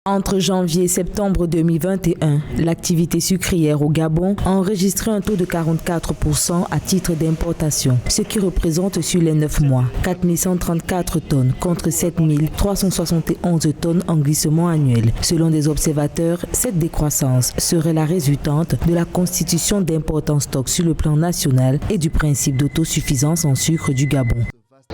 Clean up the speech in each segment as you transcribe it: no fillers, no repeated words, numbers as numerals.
Entre janvier et septembre 2021, l'activité sucrière au Gabon a enregistré un taux de 44% à titre d'importation, ce qui représente sur les 9 mois 4134 tonnes contre 7371 tonnes en glissement annuel. Selon des observateurs, cette décroissance serait la résultante de la constitution d'importants stocks sur le plan national et du principe d'autosuffisance en sucre du Gabon.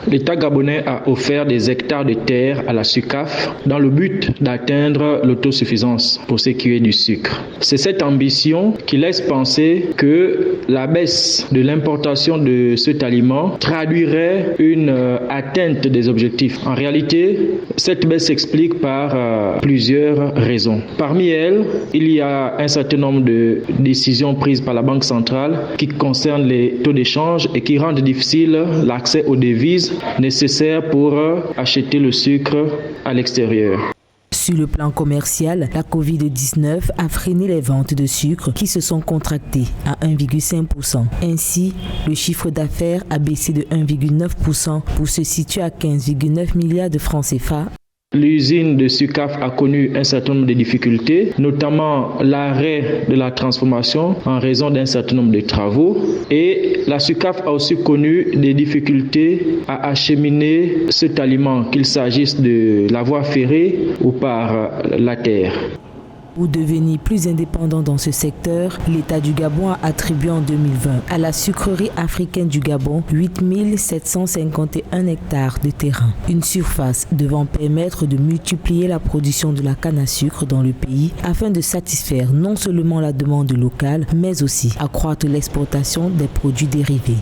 L'État gabonais a offert des hectares de terre à la SUCAF dans le but d'atteindre l'autosuffisance pour ce qui est du sucre. C'est cette ambition qui laisse penser que la baisse de l'importation de cet aliment traduirait une atteinte des objectifs. En réalité, cette baisse s'explique par plusieurs raisons. Parmi elles, il y a un certain nombre de décisions prises par la Banque centrale qui concernent les taux d'échange et qui rendent difficile l'accès aux devises nécessaires pour acheter le sucre à l'extérieur. Sur le plan commercial, la Covid-19 a freiné les ventes de sucre qui se sont contractées à 1,5%. Ainsi, le chiffre d'affaires a baissé de 1,9% pour se situer à 15,9 milliards de francs CFA. L'usine de SUCAF a connu un certain nombre de difficultés, notamment l'arrêt de la transformation en raison d'un certain nombre de travaux. Et la SUCAF a aussi connu des difficultés à acheminer cet aliment, qu'il s'agisse de la voie ferrée ou par la terre. Pour devenir plus indépendant dans ce secteur, l'État du Gabon a attribué en 2020 à la sucrerie africaine du Gabon 8 751 hectares de terrain. Une surface devant permettre de multiplier la production de la canne à sucre dans le pays afin de satisfaire non seulement la demande locale, mais aussi accroître l'exportation des produits dérivés.